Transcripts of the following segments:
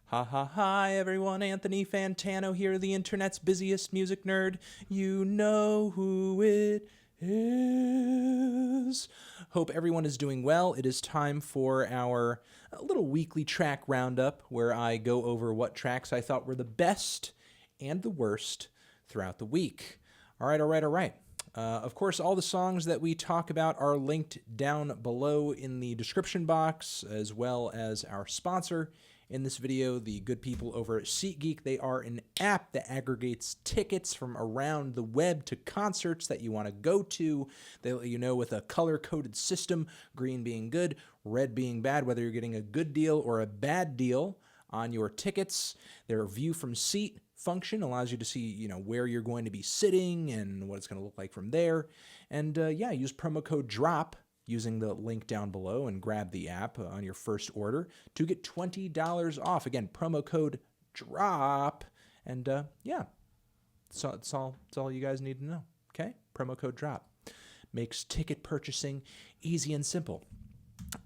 Ha ha hi everyone, Anthony Fantano here, the internet's busiest music nerd. You know who it is. Hope everyone is doing well. It is time for our little weekly track roundup where I go over what tracks I thought were the best and the worst throughout the week. All right. Of course, all the songs that we talk about are linked down below in the description box, as well as our sponsor in this video, the good people over at SeatGeek. They are an app that aggregates tickets from around the web to concerts that you want to go to. They let you know with a color-coded system, green being good, red being bad, whether you're getting a good deal or a bad deal on your tickets. Their view from seat function allows you to see, where you're going to be sitting and what it's going to look like from there. And use promo code DROP using the link down below and grab the app on your first order to get $20 off. Again, promo code DROP. And so that's all you guys need to know. Okay? Promo code DROP makes ticket purchasing easy and simple.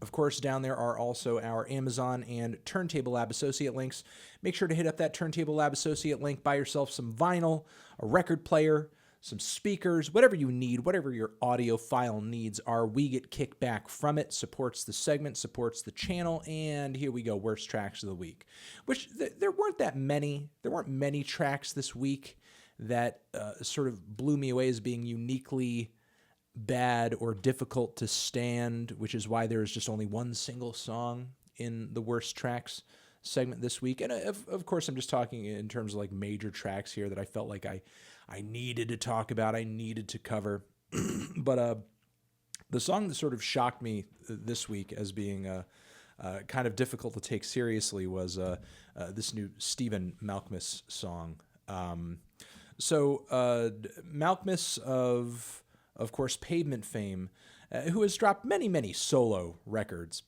Of course, down there are also our Amazon and Turntable Lab Associate links. Make sure to hit up that Turntable Lab Associate link. Buy yourself some vinyl, a record player, some speakers, whatever you need, whatever your audiophile needs are. We get kickback from it. Supports the segment, supports the channel. And here we go, worst tracks of the week. Which there weren't that many. There weren't many tracks this week that sort of blew me away as being uniquely bad or difficult to stand, which is why there is just only one single song in the worst tracks segment this week. And of course, I'm just talking in terms of like major tracks here that I felt like I needed to talk about, I needed to cover. But the song that sort of shocked me this week as being kind of difficult to take seriously was this new Stephen Malkmus song. So Malkmus of course, Pavement fame, who has dropped many solo records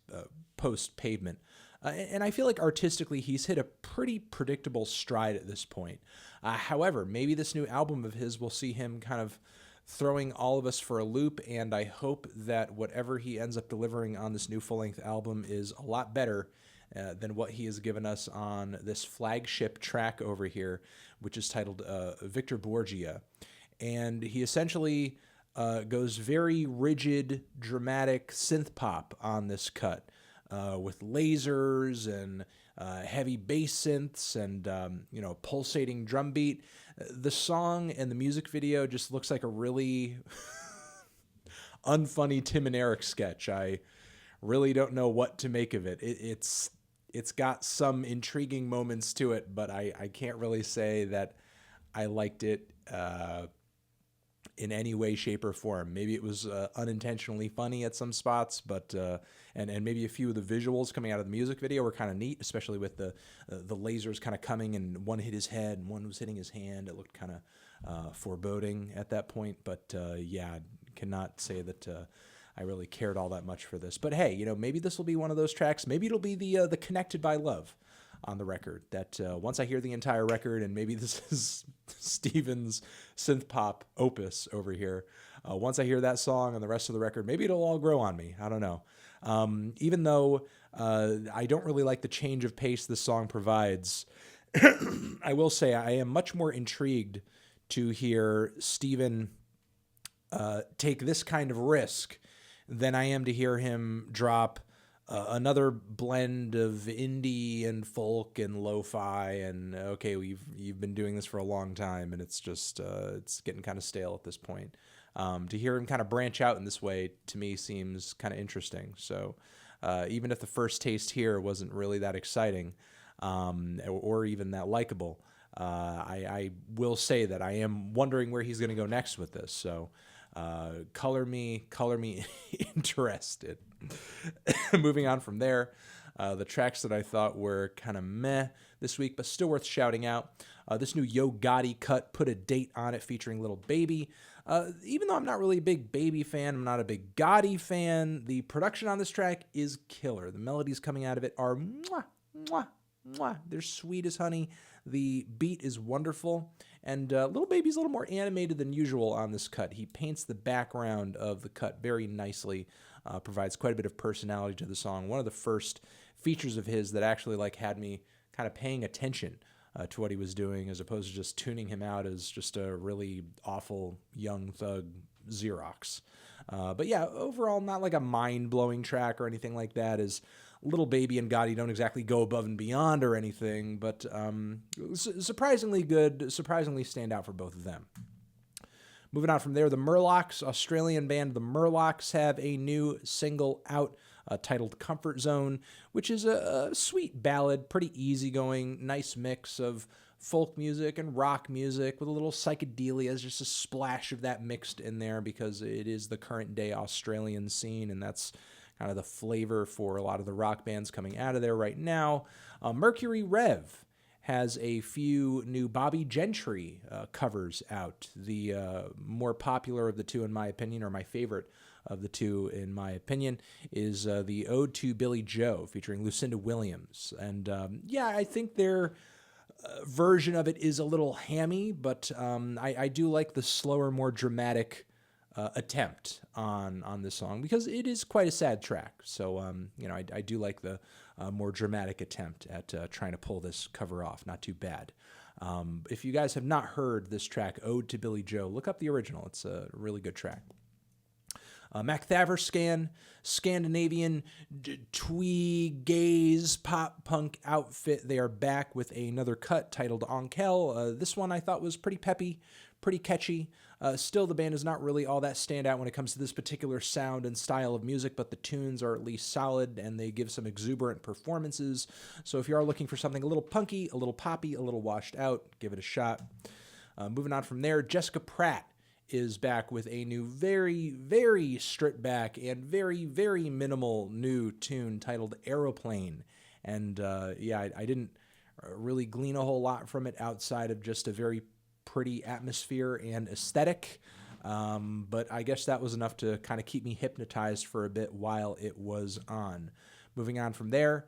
post-Pavement. And I feel like artistically he's hit a pretty predictable stride at this point. However, maybe this new album of his will see him kind of throwing all of us for a loop, and I hope that whatever he ends up delivering on this new full-length album is a lot better than what he has given us on this flagship track over here, which is titled Victor Borgia. And he essentially goes very rigid, dramatic synth pop on this cut, with lasers and heavy bass synths and pulsating drum beat. The song and the music video just looks like a really unfunny Tim and Eric sketch. I really don't know what to make of it. It's got some intriguing moments to it, but I can't really say that I liked it in any way, shape, or form. Maybe it was unintentionally funny at some spots, but and maybe a few of the visuals coming out of the music video were kind of neat, especially with the lasers kind of coming, and one hit his head and one was hitting his hand. It looked kind of foreboding at that point, but cannot say that I really cared all that much for this. But hey, maybe this will be one of those tracks. Maybe it'll be the Connected by Love on the record, that once I hear the entire record, and maybe this is Steven's synth pop opus over here, once I hear that song and the rest of the record, maybe it'll all grow on me. I don't know. Even though I don't really like the change of pace this song provides, I will say I am much more intrigued to hear Steven take this kind of risk than I am to hear him drop another blend of indie and folk and lo-fi, and okay, you've been doing this for a long time, and it's just it's getting kind of stale at this point. To hear him kind of branch out in this way, to me, seems kind of interesting. So even if the first taste here wasn't really that exciting or even that likable, I will say that I am wondering where he's going to go next with this. So color me interested. Moving on from there, the tracks that I thought were kind of meh this week, but still worth shouting out. This new Yo Gotti cut, Put a Date on It, featuring Little Baby. Even though I'm not really a big Baby fan, I'm not a big Gotti fan, the production on this track is killer. The melodies coming out of it are mwah, mwah, mwah. They're sweet as honey. The beat is wonderful, and Little Baby's a little more animated than usual on this cut. He paints the background of the cut very nicely, provides quite a bit of personality to the song. One of the first features of his that actually had me kind of paying attention to what he was doing, as opposed to just tuning him out as just a really awful young thug Xerox. But yeah, overall, not like a mind-blowing track or anything like that, as Little Baby and Gotti don't exactly go above and beyond or anything, but surprisingly good, surprisingly stand out for both of them. Moving on from there, the Murlocs, Australian band the Murlocs, have a new single out titled Comfort Zone, which is a sweet ballad, pretty easygoing, nice mix of folk music and rock music with a little psychedelia, just a splash of that mixed in there because it is the current day Australian scene, and that's kind of the flavor for a lot of the rock bands coming out of there right now. Mercury Rev has a few new Bobbie Gentry covers out. The more popular of the two, in my opinion, or my favorite of the two, in my opinion, is the Ode to Billie Joe, featuring Lucinda Williams. And yeah, I think their version of it is a little hammy, but I do like the slower, more dramatic attempt on this song, because it is quite a sad track. So, you know, I do like the more dramatic attempt at trying to pull this cover off. Not too bad. If you guys have not heard this track, Ode to Billie Joe, look up the original. It's a really good track. MacThaverscan, Scandinavian twee gaze pop punk outfit. They are back with another cut titled Onkel. This one I thought was pretty peppy, pretty catchy. Still, the band is not really all that standout when it comes to this particular sound and style of music, but the tunes are at least solid, and they give some exuberant performances. So if you are looking for something a little punky, a little poppy, a little washed out, give it a shot. Moving on from there, Jessica Pratt is back with a new, very, very stripped back and very, very minimal new tune titled Aeroplane. And yeah, I didn't really glean a whole lot from it outside of just a very pretty atmosphere and aesthetic. But I guess that was enough to kind of keep me hypnotized for a bit while it was on. Moving on from there,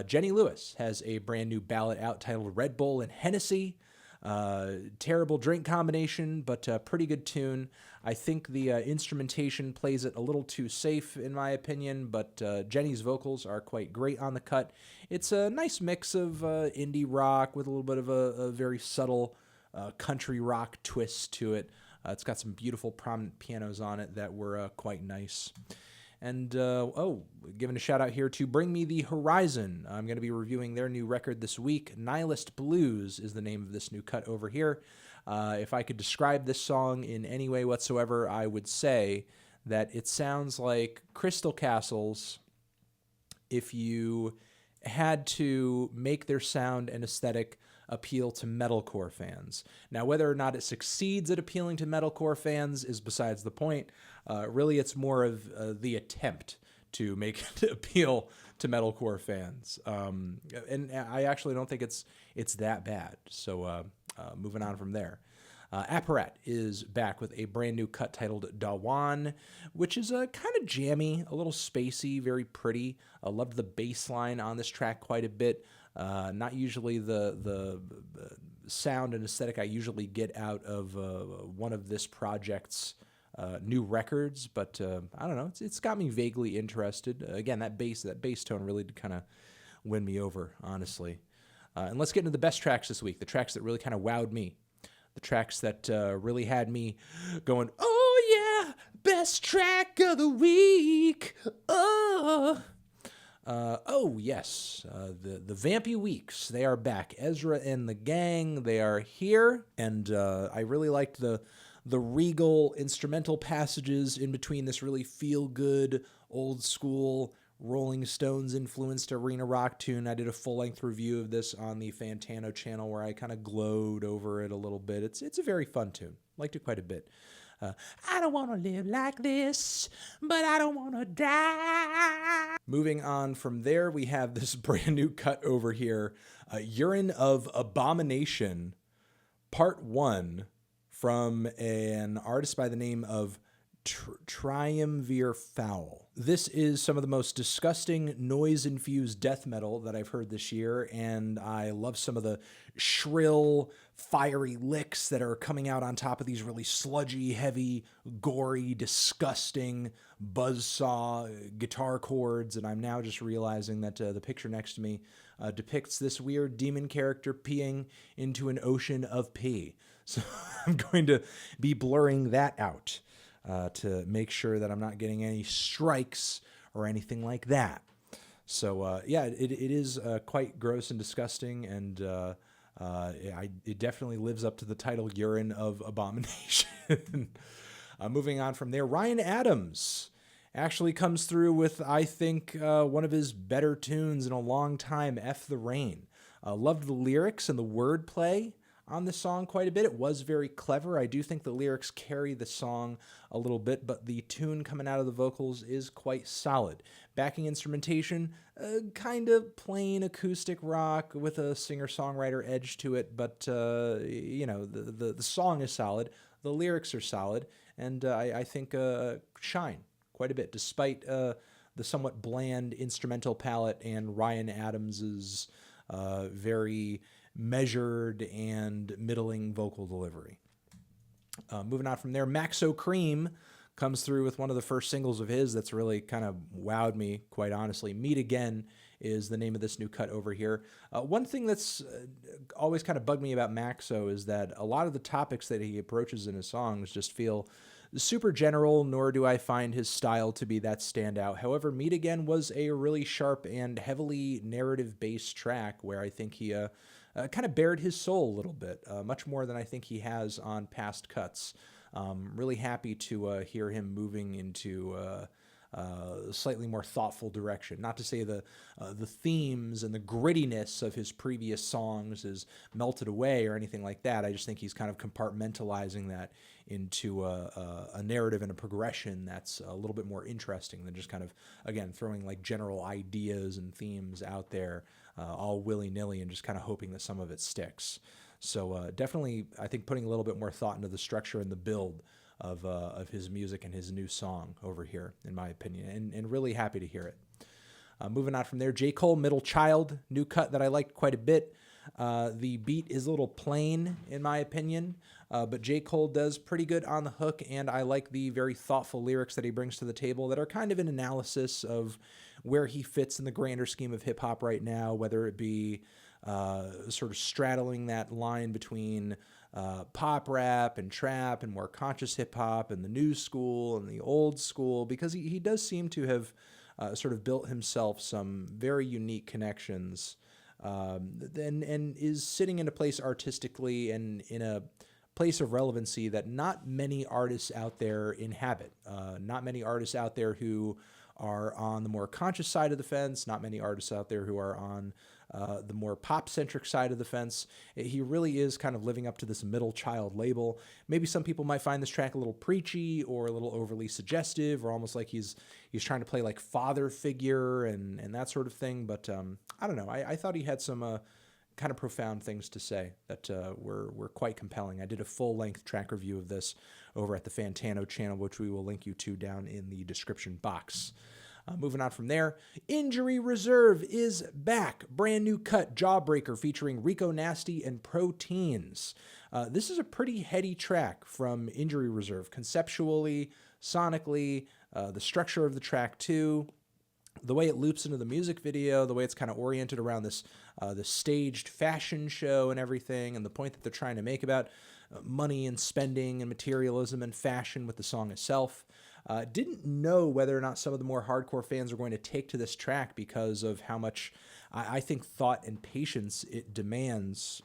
Jenny Lewis has a brand new ballad out titled Red Bull and Hennessy. Terrible drink combination, but a pretty good tune. I think the instrumentation plays it a little too safe, in my opinion, but Jenny's vocals are quite great on the cut. It's a nice mix of indie rock with a little bit of a very subtle country rock twist to it. It's got some beautiful prominent pianos on it that were quite nice. And, giving a shout out here to Bring Me the Horizon. I'm going to be reviewing their new record this week. Nihilist Blues is the name of this new cut over here. If I could describe this song in any way whatsoever, I would say that it sounds like Crystal Castles if you had to make their sound and aesthetic appeal to metalcore fans. Now, whether or not it succeeds at appealing to metalcore fans is besides the point. Really, it's more of the attempt to make it appeal to metalcore fans. And I actually don't think it's that bad. So moving on from there. Apparat is back with a brand new cut titled Dawan, which is kind of jammy, a little spacey, very pretty. I loved the bass line on this track quite a bit. Not usually the sound and aesthetic I usually get out of one of this project's new records, but I don't know. It's got me vaguely interested. Again, that bass tone really did kind of win me over, honestly. And let's get into the best tracks this week, the tracks that really kind of wowed me, the tracks that really had me going, oh yeah, best track of the week. Yes, the Vampy Weeks, they are back. Ezra and the gang, they are here, and I really liked the regal instrumental passages in between this really feel-good, old-school, Rolling Stones-influenced arena rock tune. I did a full-length review of this on the Fantano channel where I kind of glowed over it a little bit. It's a very fun tune. Liked it quite a bit. I don't want to live like this, but I don't want to die. Moving on from there, we have this brand new cut over here, Urine of Abomination, Part 1, from an artist by the name of Triumvir Foul. This is some of the most disgusting noise-infused death metal that I've heard this year, and I love some of the shrill, fiery licks that are coming out on top of these really sludgy, heavy, gory, disgusting buzzsaw guitar chords, and I'm now just realizing that the picture next to me depicts this weird demon character peeing into an ocean of pee. So I'm going to be blurring that out to make sure that I'm not getting any strikes or anything like that. So yeah, it is quite gross and disgusting, and it definitely lives up to the title Urine of Abomination. Moving on from there, Ryan Adams actually comes through with, I think, one of his better tunes in a long time, F the Rain. Loved the lyrics and the wordplay on the song quite a bit. It was very clever. I do think the lyrics carry the song a little bit, but the tune coming out of the vocals is quite solid. Backing instrumentation, kind of plain acoustic rock with a singer-songwriter edge to it, but the song is solid, the lyrics are solid, and I think shine quite a bit, despite the somewhat bland instrumental palette and Ryan Adams's very measured and middling vocal delivery. Moving on from there, Maxo Kream comes through with one of the first singles of his that's really kind of wowed me, quite honestly. Meet Again is the name of this new cut over here. One thing that's always kind of bugged me about Maxo is that a lot of the topics that he approaches in his songs just feel super general, nor do I find his style to be that standout. However, Meet Again was a really sharp and heavily narrative-based track where I think he kind of bared his soul a little bit, much more than I think he has on past cuts. Really happy to hear him moving into a slightly more thoughtful direction. Not to say the themes and the grittiness of his previous songs is melted away or anything like that. I just think he's kind of compartmentalizing that into a narrative and a progression that's a little bit more interesting than just kind of, again, throwing like general ideas and themes out there all willy-nilly and just kind of hoping that some of it sticks. So definitely, I think putting a little bit more thought into the structure and the build of his music and his new song over here, in my opinion, and really happy to hear it. Moving on from there, J. Cole, Middle Child, new cut that I liked quite a bit. The beat is a little plain, in my opinion, but J. Cole does pretty good on the hook, and I like the very thoughtful lyrics that he brings to the table that are kind of an analysis of where he fits in the grander scheme of hip-hop right now, whether it be sort of straddling that line between pop rap and trap and more conscious hip-hop and the new school and the old school, because he does seem to have sort of built himself some very unique connections and is sitting in a place artistically and in a place of relevancy that not many artists out there inhabit. Not many artists out there who are on the more conscious side of the fence, not many artists out there who are on the more pop-centric side of the fence. He really is kind of living up to this Middle Child label. Maybe some people might find this track a little preachy or a little overly suggestive, or almost like he's trying to play like father figure and that sort of thing. But I don't know. I thought he had some kind of profound things to say that were quite compelling. I did a full-length track review of this over at the Fantano channel, which we will link you to down in the description box. Moving on from there, Injury Reserve is back. Brand new cut, Jawbreaker, featuring Rico Nasty and Proteins. This is a pretty heady track from Injury Reserve, conceptually, sonically, the structure of the track too, the way it loops into the music video, the way it's kind of oriented around this staged fashion show and everything, and the point that they're trying to make about money and spending and materialism and fashion with the song itself. Didn't know whether or not some of the more hardcore fans were going to take to this track because of how much I think thought and patience it demands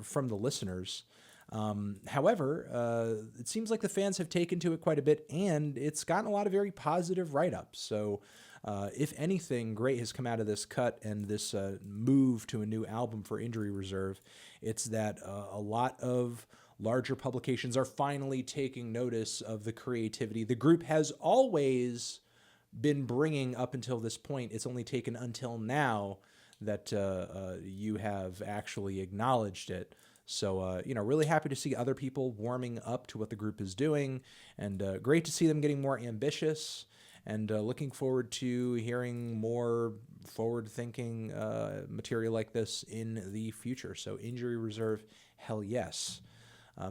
from the listeners. However, it seems like the fans have taken to it quite a bit, and it's gotten a lot of very positive write-ups. So if anything great has come out of this cut and this move to a new album for Injury Reserve, it's that a lot of larger publications are finally taking notice of the creativity the group has always been bringing up until this point. It's only taken until now that you have actually acknowledged it. So, really happy to see other people warming up to what the group is doing, and great to see them getting more ambitious, and looking forward to hearing more forward-thinking material like this in the future. So Injury Reserve, hell yes.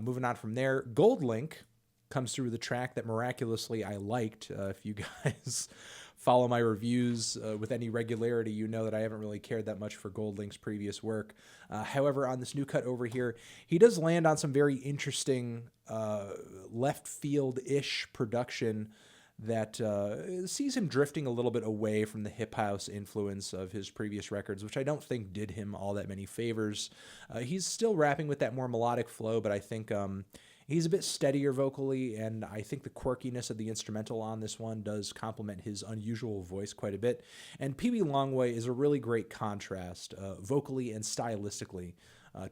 Moving on from there, GoldLink comes through the track that miraculously I liked. If you guys follow my reviews with any regularity, you know that I haven't really cared that much for GoldLink's previous work. However, on this new cut over here, he does land on some very interesting left field-ish production that sees him drifting a little bit away from the hip house influence of his previous records, which I don't think did him all that many favors. He's still rapping with that more melodic flow, but I think he's a bit steadier vocally, and I think the quirkiness of the instrumental on this one does complement his unusual voice quite a bit. And Peewee Longway is a really great contrast, vocally and stylistically,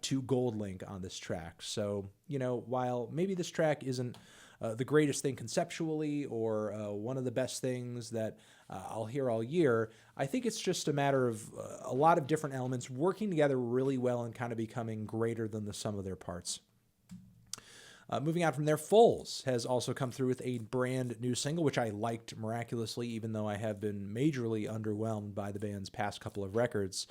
to GoldLink on this track. So, you know, while maybe this track isn't the greatest thing conceptually or one of the best things that I'll hear all year, I think it's just a matter of a lot of different elements working together really well and kind of becoming greater than the sum of their parts. Moving on from there, Foals has also come through with a brand new single, which I liked miraculously, even though I have been majorly underwhelmed by the band's past couple of records.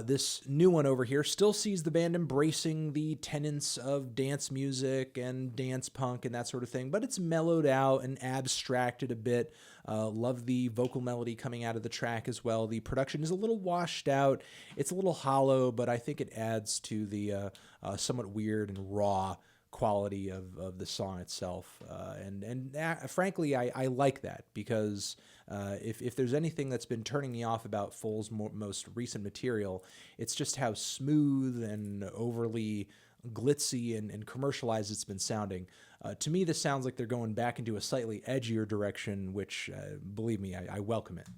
This new one over here still sees the band embracing the tenets of dance music and dance punk and that sort of thing, but it's mellowed out and abstracted a bit. Love the vocal melody coming out of the track as well. The production is a little washed out. It's a little hollow, but I think it adds to the somewhat weird and raw quality of the song itself. Frankly, I like that because if there's anything that's been turning me off about Foals' most recent material, it's just how smooth and overly glitzy and commercialized it's been sounding. To me, this sounds like they're going back into a slightly edgier direction, which, believe me, I welcome it.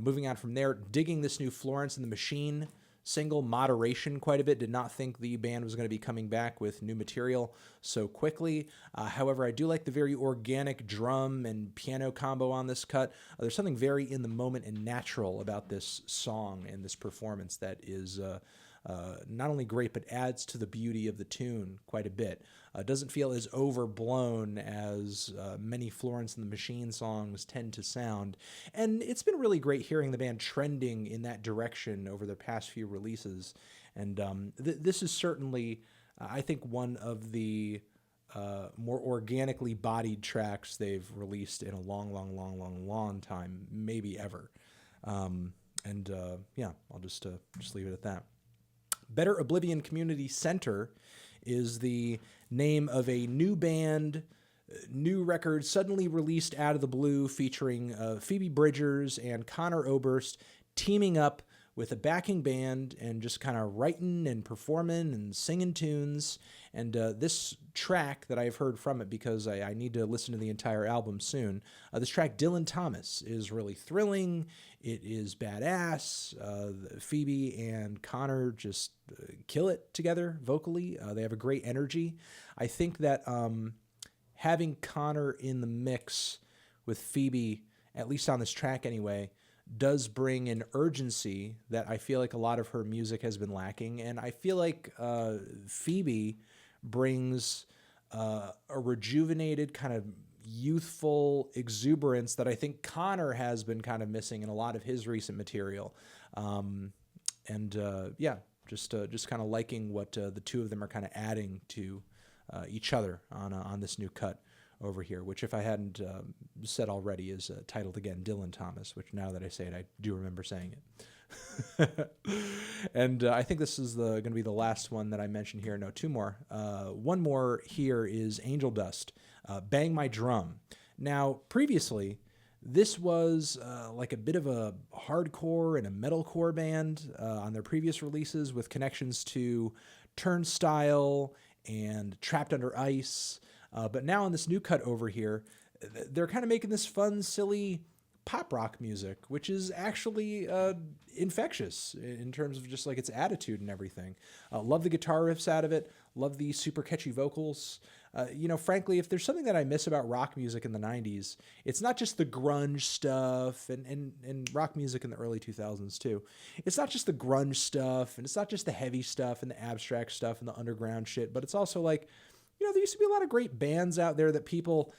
Moving on from there, digging this new Florence and the Machine single, Moderation, quite a bit. Did not think the band was going to be coming back with new material so quickly. However, I do like the very organic drum and piano combo on this cut. There's something very in the moment and natural about this song and this performance that is not only great, but adds to the beauty of the tune quite a bit. Doesn't feel as overblown as many Florence and the Machine songs tend to sound. And it's been really great hearing the band trending in that direction over the past few releases. And this is certainly, I think, one of the more organically bodied tracks they've released in a long time, maybe ever. Yeah, I'll just leave it at that. Better Oblivion Community Center is the name of a new band, new record suddenly released out of the blue featuring Phoebe Bridgers and Connor Oberst teaming up with a backing band and just kind of writing and performing and singing tunes. And this track that I've heard from it, because I need to listen to the entire album soon, this track, Dylan Thomas, is really thrilling. It is badass. Phoebe and Connor just kill it together vocally. They have a great energy. I think that having Connor in the mix with Phoebe, at least on this track anyway, does bring an urgency that I feel like a lot of her music has been lacking. And I feel like Phoebe brings a rejuvenated kind of youthful exuberance that I think Connor has been kind of missing in a lot of his recent material. Yeah, just kind of liking what the two of them are kind of adding to each other on this new cut over here, which, if I hadn't said already, is titled again Dylan Thomas, which now that I say it, I do remember saying it. And I think this is going to be the last one that I mentioned here. No, two more. One more here is Angel Dust, Bang My Drum. Now, previously, this was like a bit of a hardcore and a metalcore band on their previous releases with connections to Turnstile and Trapped Under Ice. But now in this new cut over here, they're kind of making this fun, silly pop rock music, which is actually infectious in terms of just like its attitude and everything. Love the guitar riffs out of it. Love the super catchy vocals. Frankly, if there's something that I miss about rock music in the 90s, it's not just the grunge stuff and rock music in the early 2000s too. It's not just the grunge stuff, and it's not just the heavy stuff and the abstract stuff and the underground shit, but it's also like, there used to be a lot of great bands out there that people,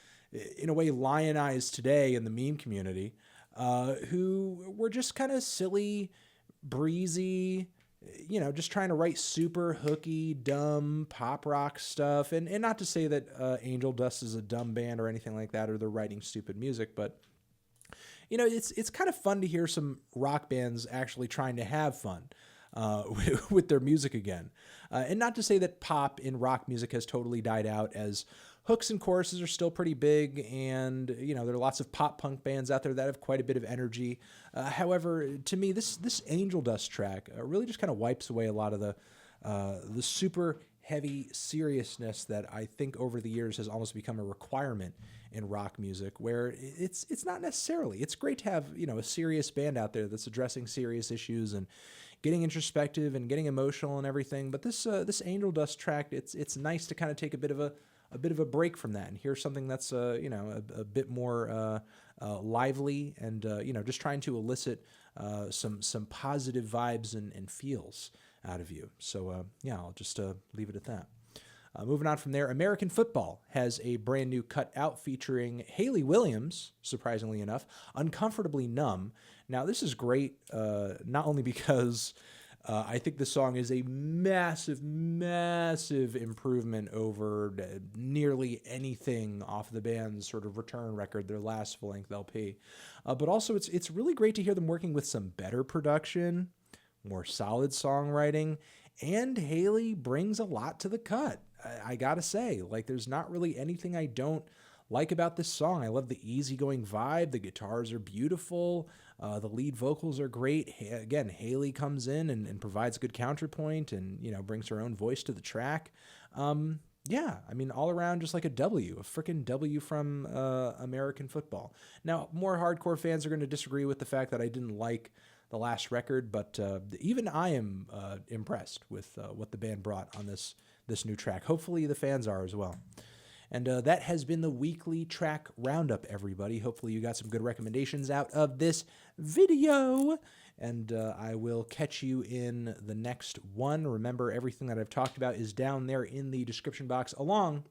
in a way, lionize today in the meme community, who were just kind of silly, breezy, just trying to write super hooky, dumb pop rock stuff. And not to say that Angel Dust is a dumb band or anything like that, or they're writing stupid music, but it's kind of fun to hear some rock bands actually trying to have fun with their music again. And not to say that pop in rock music has totally died out, as hooks and choruses are still pretty big, and there are lots of pop punk bands out there that have quite a bit of energy. However, to me, this Angel Dust track really just kind of wipes away a lot of the super heavy seriousness that I think over the years has almost become a requirement in rock music, where it's not necessarily. It's great to have a serious band out there that's addressing serious issues and getting introspective and getting emotional and everything. But this Angel Dust track, it's nice to kind of take a bit of a break from that and hear something that's a bit more lively and just trying to elicit some positive vibes and feels out of you. So I'll just leave it at that. Moving on from there, American Football has a brand new cut out featuring Hayley Williams, surprisingly enough, Uncomfortably Numb. Now, this is great, not only because I think the song is a massive, massive improvement over nearly anything off the band's sort of return record, their last full-length LP, but also it's really great to hear them working with some better production, more solid songwriting, and Hayley brings a lot to the cut. I gotta say, there's not really anything I don't like about this song. I love the easygoing vibe. The guitars are beautiful. The lead vocals are great. Again, Hayley comes in and provides a good counterpoint and, brings her own voice to the track. All around just like a freaking W from American Football. Now, more hardcore fans are going to disagree with the fact that I didn't like the last record, but even I am impressed with what the band brought on this new track. Hopefully the fans are as well. And that has been the weekly track roundup, everybody. Hopefully you got some good recommendations out of this video. And I will catch you in the next one. Remember, everything that I've talked about is down there in the description box, along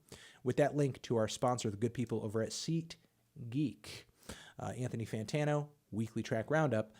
with that link to our sponsor, the good people over at SeatGeek. Anthony Fantano, weekly track roundup,